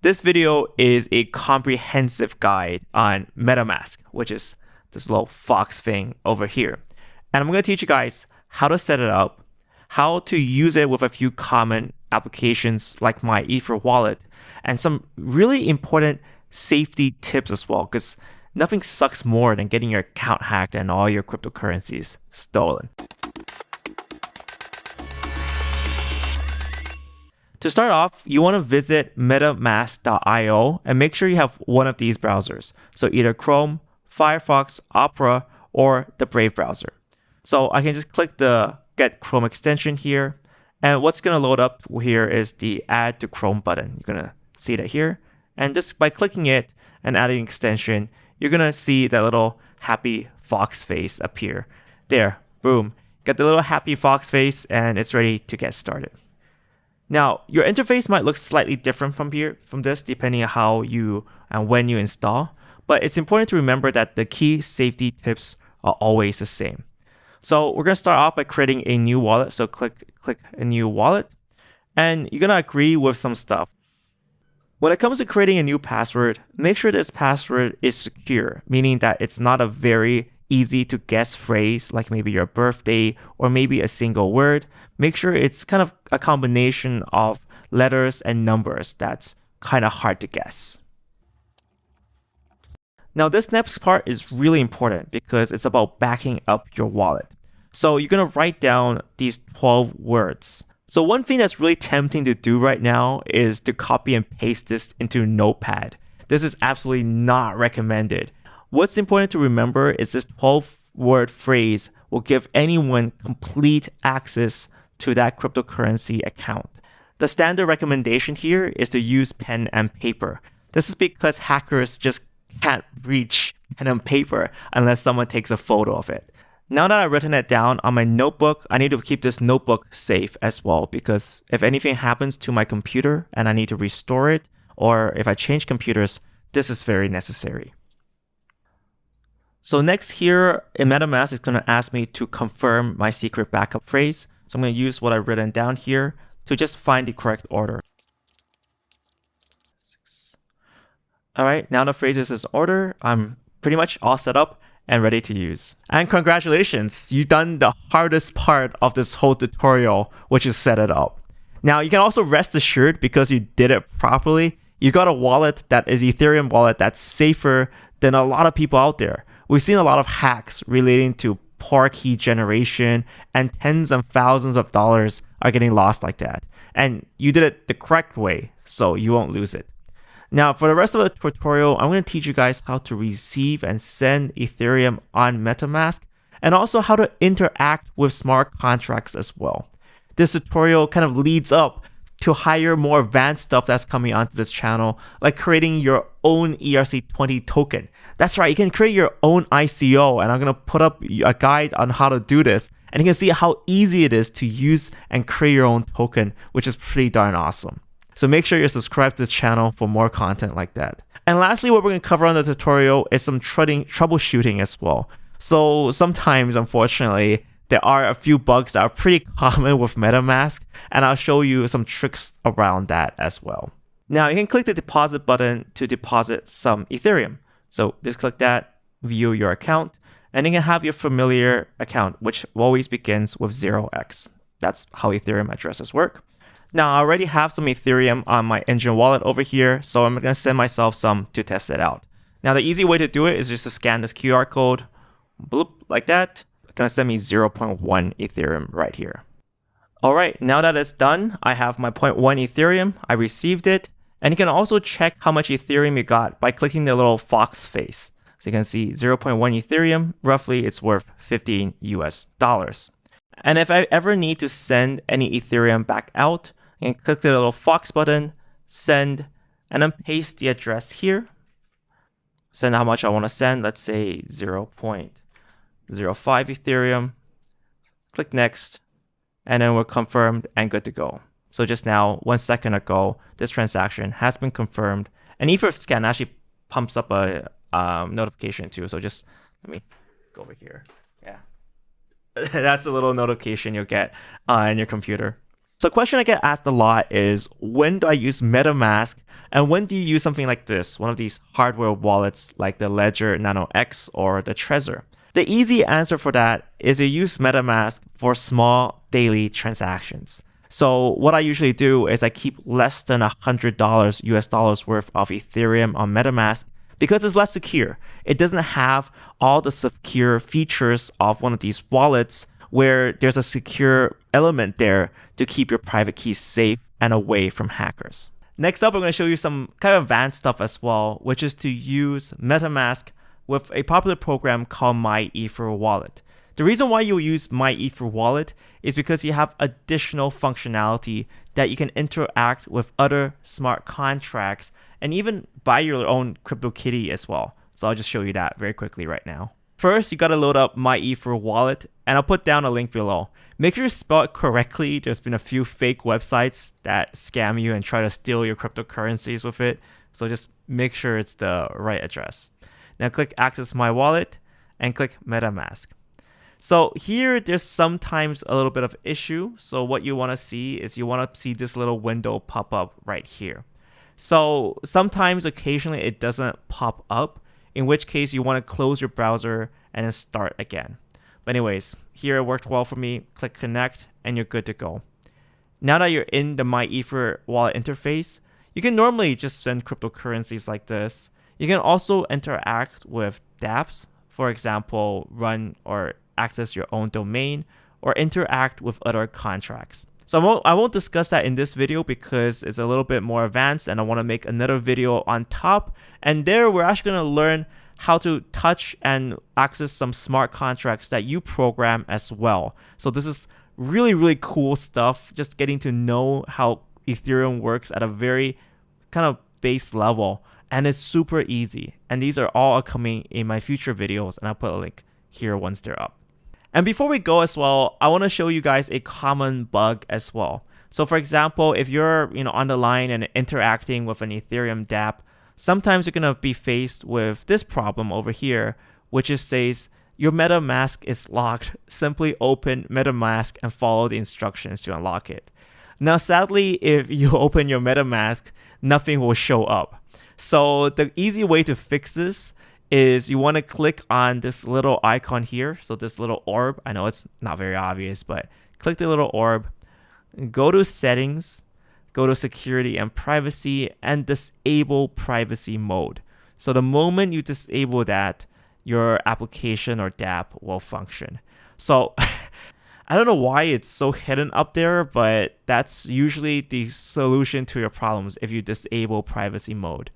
This video is a comprehensive guide on MetaMask, which is this little fox thing over here. And I'm going to teach you guys how to set it up, how to use it with a few common applications like my Ether wallet, and some really important safety tips as well, because nothing sucks more than getting your account hacked and all your cryptocurrencies stolen. To start off, you want to visit metamask.io and make sure you have one of these browsers. So either Chrome, Firefox, Opera, or the Brave browser. So I can just click the Get Chrome extension here. And what's going to load up here is the Add to Chrome button. You're going to see that here. And just by clicking it and adding extension, you're going to see that little happy fox face appear. There, boom. Got the little happy fox face and it's ready to get started. Now, your interface might look slightly different from this, depending on how you and when you install, but it's important to remember that the key safety tips are always the same. So we're going to start off by creating a new wallet. So click a new wallet, and you're going to agree with some stuff. When it comes to creating a new password, make sure this password is secure, meaning that it's not a very easy to guess phrase like maybe your birthday or maybe a single word. Make sure it's kind of a combination of letters and numbers that's kind of hard to guess. Now this next part is really important because it's about backing up your wallet. So you're going to write down these 12 words. So one thing that's really tempting to do right now is to copy and paste this into Notepad. This is absolutely not recommended. What's important to remember is this 12-word phrase will give anyone complete access to that cryptocurrency account. The standard recommendation here is to use pen and paper. This is because hackers just can't reach pen and paper unless someone takes a photo of it. Now that I've written it down on my notebook, I need to keep this notebook safe as well, because if anything happens to my computer and I need to restore it, or if I change computers, this is very necessary. So next here in MetaMask, it's going to ask me to confirm my secret backup phrase. So I'm going to use what I've written down here to just find the correct order. All right, now the phrase is in order. I'm pretty much all set up and ready to use. And congratulations, you've done the hardest part of this whole tutorial, which is set it up. Now you can also rest assured because you did it properly. You got a wallet that is Ethereum wallet that's safer than a lot of people out there. We've seen a lot of hacks relating to poor key generation, and tens of thousands of dollars are getting lost like that. And you did it the correct way, so you won't lose it. Now, for the rest of the tutorial, I'm going to teach you guys how to receive and send Ethereum on MetaMask, and also how to interact with smart contracts as well. This tutorial kind of leads up to higher, more advanced stuff that's coming onto this channel, like creating your own ERC20 token. That's right, you can create your own ICO, and I'm going to put up a guide on how to do this, and you can see how easy it is to use and create your own token, which is pretty darn awesome. So make sure you're subscribed to this channel for more content like that. And lastly, what we're going to cover on the tutorial is some troubleshooting as well. So sometimes, unfortunately, there are a few bugs that are pretty common with MetaMask, and I'll show you some tricks around that as well. Now, you can click the deposit button to deposit some Ethereum. So just click that, view your account, and you can have your familiar account, which always begins with 0x. That's how Ethereum addresses work. Now, I already have some Ethereum on my Engine wallet over here, so I'm going to send myself some to test it out. Now, the easy way to do it is just to scan this QR code, bloop, like that. It's going to send me 0.1 Ethereum right here. All right, now that it's done, I have my 0.1 Ethereum. I received it. And you can also check how much Ethereum you got by clicking the little fox face. So you can see 0.1 Ethereum, roughly it's worth $15 US. And if I ever need to send any Ethereum back out, you can click the little fox button, send, and then paste the address here. Send how much I want to send, let's say 0.05 Ethereum. Click next, and then we're confirmed and good to go. So just now, 1 second ago, this transaction has been confirmed. And Etherscan actually pumps up a notification too. So just let me go over here. Yeah, that's a little notification you'll get on your computer. So a question I get asked a lot is, when do I use MetaMask and when do you use something like this, one of these hardware wallets like the Ledger Nano X or the Trezor? The easy answer for that is you use MetaMask for small daily transactions. So what I usually do is I keep less than $100 US dollars worth of Ethereum on MetaMask because it's less secure. It doesn't have all the secure features of one of these wallets where there's a secure element there to keep your private keys safe and away from hackers. Next up, I'm going to show you some kind of advanced stuff as well, which is to use MetaMask with a popular program called MyEtherWallet. The reason why you use MyEtherWallet is because you have additional functionality that you can interact with other smart contracts and even buy your own CryptoKitty as well. So I'll just show you that very quickly right now. First, you got to load up MyEtherWallet, and I'll put down a link below. Make sure you spell it correctly. There's been a few fake websites that scam you and try to steal your cryptocurrencies with it. So just make sure it's the right address. Now click Access My Wallet and click MetaMask. So here, there's sometimes a little bit of issue. So what you want to see is you want to see this little window pop up right here. So sometimes, occasionally, it doesn't pop up, in which case you want to close your browser and then start again. But anyways, here it worked well for me. Click Connect and you're good to go. Now that you're in the MyEtherWallet interface, you can normally just send cryptocurrencies like this. You can also interact with dApps, for example, run or access your own domain or interact with other contracts. So I won't discuss that in this video because it's a little bit more advanced and I want to make another video on top. And there we're actually going to learn how to touch and access some smart contracts that you program as well. So this is really, really cool stuff, just getting to know how Ethereum works at a very kind of base level. And it's super easy. And these are all coming in my future videos. And I'll put a link here once they're up. And before we go as well, I want to show you guys a common bug as well. So for example, if you're on the line and interacting with an Ethereum dApp, sometimes you're going to be faced with this problem over here, which is says your MetaMask is locked. Simply open MetaMask and follow the instructions to unlock it. Now, sadly, if you open your MetaMask, nothing will show up. So the easy way to fix this is you want to click on this little icon here. So this little orb, I know it's not very obvious, but click the little orb, go to settings, go to security and privacy and disable privacy mode. So the moment you disable that, your application or dApp will function. So I don't know why it's so hidden up there, but that's usually the solution to your problems if you disable privacy mode.